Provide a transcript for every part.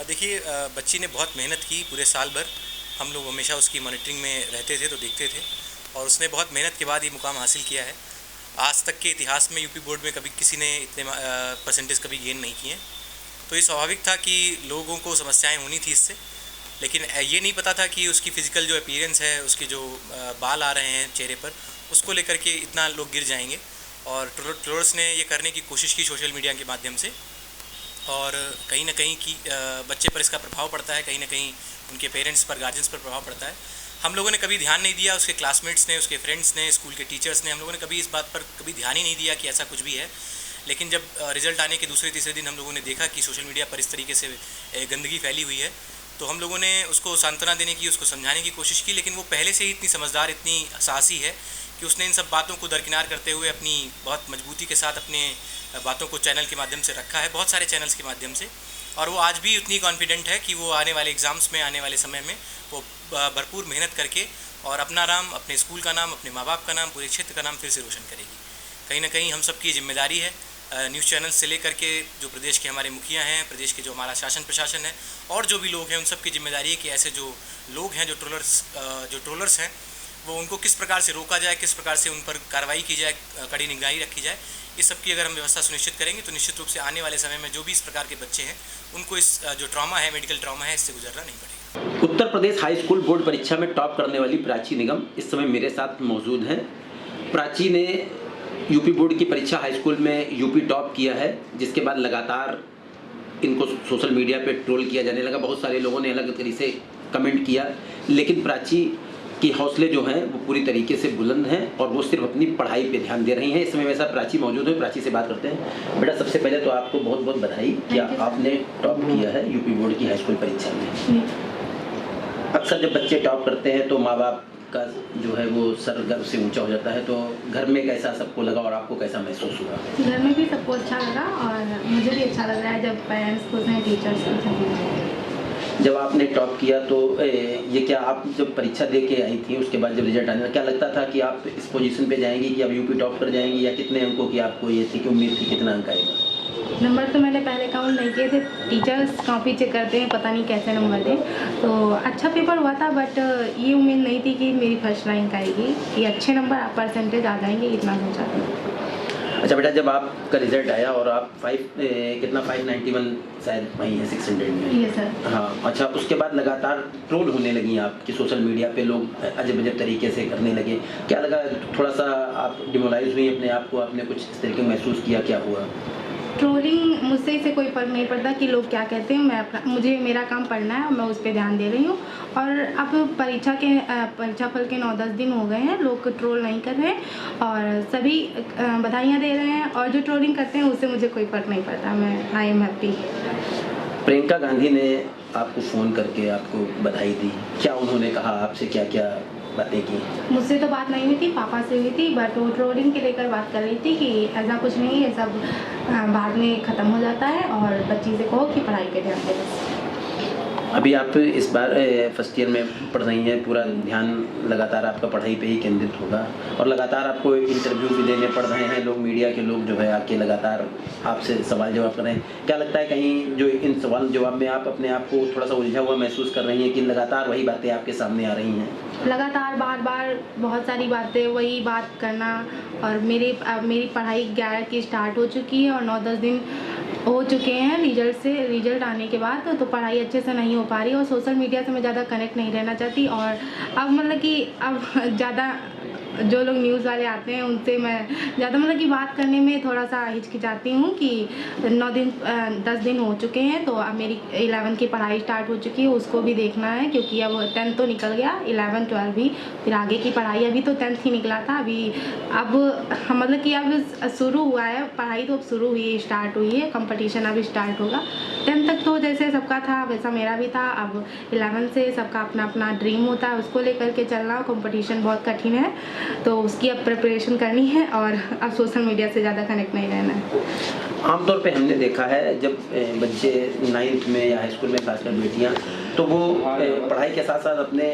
देखिए बच्ची ने बहुत मेहनत की पूरे साल भर। हम लोग हमेशा उसकी मॉनिटरिंग में रहते थे तो देखते थे और उसने बहुत मेहनत के बाद ये मुकाम हासिल किया है। आज तक के इतिहास में यूपी बोर्ड में कभी किसी ने इतने परसेंटेज कभी गेन नहीं किए। तो ये स्वाभाविक था कि लोगों को समस्याएं होनी थी इससे, लेकिन ये नहीं पता था कि उसकी फ़िज़िकल जो अपीयरेंस है, उसके जो बाल आ रहे हैं चेहरे पर, उसको लेकर के इतना लोग गिर जाएंगे। और ट्रोलर्स ने ये करने की कोशिश की सोशल मीडिया के माध्यम से, और कहीं ना कहीं की बच्चे पर इसका प्रभाव पड़ता है, कहीं ना कहीं उनके पेरेंट्स पर, गार्जियंस पर प्रभाव पड़ता है। हम लोगों ने कभी ध्यान नहीं दिया, उसके क्लासमेट्स ने, उसके फ्रेंड्स ने, स्कूल के टीचर्स ने, हम लोगों ने कभी इस बात पर कभी ध्यान ही नहीं दिया कि ऐसा कुछ भी है। लेकिन जब रिज़ल्ट आने के दूसरे तीसरे दिन हम लोगों ने देखा कि सोशल मीडिया पर इस तरीके से गंदगी फैली हुई है, तो हम लोगों ने उसको सांत्वना देने की, उसको समझाने की कोशिश की। लेकिन वो पहले से ही इतनी समझदार, इतनी साहसी है कि उसने इन सब बातों को दरकिनार करते हुए अपनी बहुत मजबूती के साथ अपने बातों को चैनल के माध्यम से रखा है, बहुत सारे चैनल्स के माध्यम से। और वो आज भी उतनी कॉन्फिडेंट है कि वो आने वाले एग्ज़ाम्स में, आने वाले समय में वो भरपूर मेहनत करके और अपना नाम, अपने स्कूल का नाम, अपने माँ बाप का नाम, पूरे क्षेत्र का नाम फिर से रोशन करेगी। कहीं ना कहीं हम सबकी जिम्मेदारी है, न्यूज़ चैनल से लेकर के जो प्रदेश के हमारे मुखिया हैं, प्रदेश के जो हमारा शासन प्रशासन है और जो भी लोग हैं, उन सब की जिम्मेदारी है कि ऐसे जो लोग हैं, जो ट्रोलर्स हैं, वो उनको किस प्रकार से रोका जाए, किस प्रकार से उन पर कार्रवाई की जाए, कड़ी निगरानी रखी जाए। इस सब की अगर हम व्यवस्था सुनिश्चित करेंगे तो निश्चित रूप से आने वाले समय में जो भी इस प्रकार के बच्चे हैं, उनको इस जो ट्रॉमा है, मेडिकल ट्रॉमा है, इससे गुजरना नहीं पड़ेगा। Uttar Pradesh high school board परीक्षा में टॉप करने वाली प्राची निगम इस समय मेरे साथ मौजूद हैं। प्राची ने यूपी बोर्ड की परीक्षा हाई स्कूल में यूपी टॉप किया है, जिसके बाद लगातार इनको सोशल मीडिया पे ट्रोल किया जाने लगा। बहुत सारे लोगों ने अलग तरीके से कमेंट किया, लेकिन प्राची की हौसले जो हैं वो पूरी तरीके से बुलंद हैं और वो सिर्फ अपनी पढ़ाई पे ध्यान दे रही हैं। इस समय मेरे साथ प्राची मौजूद है, प्राची से बात करते हैं। बेटा, सबसे पहले तो आपको बहुत बहुत बधाई कि आपने टॉप किया है यूपी बोर्ड की हाई स्कूल परीक्षा में। अक्सर जब बच्चे टॉप करते हैं तो माँ बाप का जो है वो सर गर्व से ऊंचा हो जाता है, तो घर में कैसा सबको लगा और आपको कैसा महसूस हुआ? घर में भी सबको अच्छा लगा और मुझे भी अच्छा लग रहा है जब पेरेंट्स खुश हैं, टीचर्स खुश हैं। जब आपने टॉप किया तो ये क्या आप जब परीक्षा दे के आई थी, उसके बाद जब रिजल्ट आने, क्या लगता था कि आप इस पोजीशन पे जाएंगी कि अब यूपी टॉप कर जाएंगी, या कितने अंकों की आपको ये थी कि उम्मीद थी कितना अंक आएगा? नंबर तो मैंने पहले काउंट नहीं किए थे, टीचर्स कॉपी चेक करते हैं, पता नहीं कैसे नंबर दें। तो अच्छा पेपर हुआ था, बट ये उम्मीद नहीं थी कि मेरी फर्स्ट रैंक आएगी, कि अच्छे नंबर परसेंटेज आ जाएंगे, इतना सोचा था। अच्छा बेटा, जब आपका रिजल्ट आया और आप 591 शायद वही है 600 में। ये सर। हाँ, अच्छा, उसके बाद लगातार ट्रोल होने लगी आप कि सोशल मीडिया पे लोग अजब अजब तरीके से करने लगे। क्या लगा, थोड़ा सा आप डिमोरलाइज हुई अपने आप को, आपने कुछ इस तरीके महसूस किया, क्या हुआ? ट्रोलिंग मुझसे इसे कोई फ़र्क नहीं पड़ता कि लोग क्या कहते हैं। मुझे मेरा काम पढ़ना है और मैं उस पर ध्यान दे रही हूँ। और अब परीक्षा फल के 9-10 दिन हो गए हैं, लोग ट्रोल नहीं कर रहे हैं और सभी बधाइयाँ दे रहे हैं, और जो ट्रोलिंग करते हैं उससे मुझे कोई फ़र्क नहीं पड़ता। I am happy. Priyanka Gandhi ने आपको फ़ोन करके आपको बधाई दी, क्या उन्होंने कहा आपसे, क्या क्या बातें की? मुझसे तो बात नहीं हुई थी, पापा से हुई थी, बट वो ट्रोलिंग के लेकर बात कर रही थी कि ऐसा कुछ नहीं है, सब बाद में ख़त्म हो जाता है और बच्ची से कहो कि पढ़ाई पे ध्यान दे। अभी आप इस बार फर्स्ट ईयर में पढ़ रही हैं, पूरा ध्यान लगातार आपका पढ़ाई पे ही केंद्रित होगा और लगातार आपको इंटरव्यू भी देने पड़ रहे हैं। लोग, मीडिया के लोग जो है आके लगातार आपसे सवाल जवाब कर रहे हैं। क्या लगता है कहीं जो इन सवाल जवाब में आप अपने आप को थोड़ा सा उलझा हुआ महसूस कर रही हैं कि लगातार वही बातें आपके सामने आ रही हैं? लगातार बार बार बहुत सारी बातें, वही बात करना। और मेरी पढ़ाई 11 की स्टार्ट हो चुकी है और 9-10 दिन हो चुके हैं रिजल्ट आने के बाद, तो पढ़ाई अच्छे से नहीं हो पा रही और सोशल मीडिया से मैं ज़्यादा कनेक्ट नहीं रहना चाहती। और अब मतलब कि अब ज़्यादा जो लोग न्यूज़ वाले आते हैं उनसे मैं ज़्यादा मतलब कि बात करने में थोड़ा सा हिचकिचाती हूँ कि 10 दिन हो चुके हैं, तो अब मेरी 11 की पढ़ाई स्टार्ट हो चुकी है, उसको भी देखना है क्योंकि अब 10th तो निकल गया, 11, 12 भी, फिर आगे की पढ़ाई। अभी तो 10th ही निकला था, अब मतलब कि अब शुरू हुआ है पढ़ाई, तो अब शुरू हुई है, स्टार्ट हुई है, कंपटीशन अभी स्टार्ट होगा। 10th तक तो जैसे सबका था वैसा मेरा भी था, अब 11 से सबका अपना अपना ड्रीम होता है, उसको लेकर के चलना। कंपटीशन बहुत कठिन है, तो उसकी अब प्रिपरेशन करनी है और अब सोशल मीडिया से ज़्यादा कनेक्ट नहीं रहना है। आमतौर पे हमने देखा है जब बच्चे 9th में या हाई स्कूल में, खासकर बेटियां तो वो पढ़ाई के साथ साथ अपने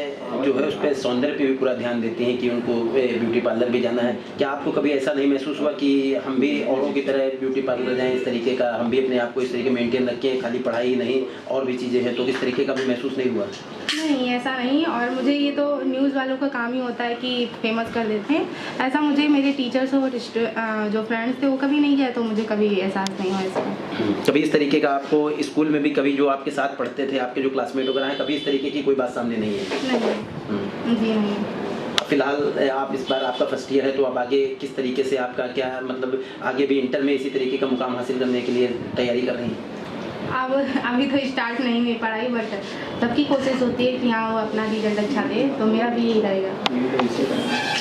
जो है उस पर सौंदर्य पे भी पूरा ध्यान देती हैं कि उनको ब्यूटी पार्लर भी जाना है। क्या आपको कभी ऐसा नहीं महसूस हुआ कि हम भी औरों की तरह ब्यूटी पार्लर जाएं, इस तरीके का हम भी अपने आप को इस तरीके मेंटेन रखें, खाली पढ़ाई ही नहीं और भी चीज़ें हैं, तो इस तरीके का भी महसूस नहीं हुआ? नहीं, ऐसा नहीं। और मुझे ये तो न्यूज़ वालों का काम ही होता है कि फेमस कर देते हैं। ऐसा मुझे मेरे टीचर्स और जो फ्रेंड्स थे वो कभी नहीं किया, तो मुझे कभी एहसास नहीं हुआ इसका। कभी इस तरीके का आपको स्कूल में भी कभी जो आपके साथ पढ़ते थे, आपके जो क्लासमेट वगैरह हैं, कभी इस तरीके की कोई बात सामने नहीं है? नहीं जी नहीं। फिलहाल आप इस बार आपका फर्स्ट ईयर है, तो अब आगे किस तरीके से आपका क्या मतलब आगे भी इंटर में इसी तरीके का मुकाम हासिल करने के लिए तैयारी कर रही हैं? अब अभी तो स्टार्ट नहीं हुई पढ़ाई, बट सबकी कोशिश होती है कि हाँ वो अपना रिजल्ट अच्छा दे, तो मेरा भी यही रहेगा।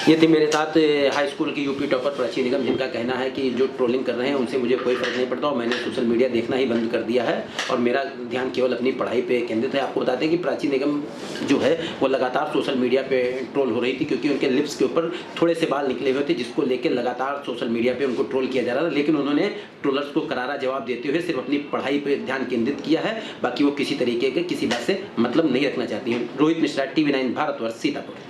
ये थी मेरे साथ हाई स्कूल की यूपी टॉपर प्राची निगम, जिनका कहना है कि जो ट्रोलिंग कर रहे हैं उनसे मुझे कोई फर्क नहीं पड़ता और मैंने सोशल मीडिया देखना ही बंद कर दिया है और मेरा ध्यान केवल अपनी पढ़ाई पे केंद्रित है। आपको बताते हैं कि प्राची निगम जो है वो लगातार सोशल मीडिया पे ट्रोल हो रही थी, क्योंकि उनके लिप्स के ऊपर थोड़े से बाल निकले हुए थे, जिसको लेकर लगातार सोशल मीडिया पे उनको ट्रोल किया जा रहा था। लेकिन उन्होंने ट्रोलर्स को करारा जवाब देते हुए सिर्फ अपनी पढ़ाई पे ध्यान केंद्रित किया है, बाकी वो किसी तरीके के किसी बात से मतलब नहीं रखना चाहती हैं। रोहित मिश्रा, TV9 भारतवर्ष, सीतापुर।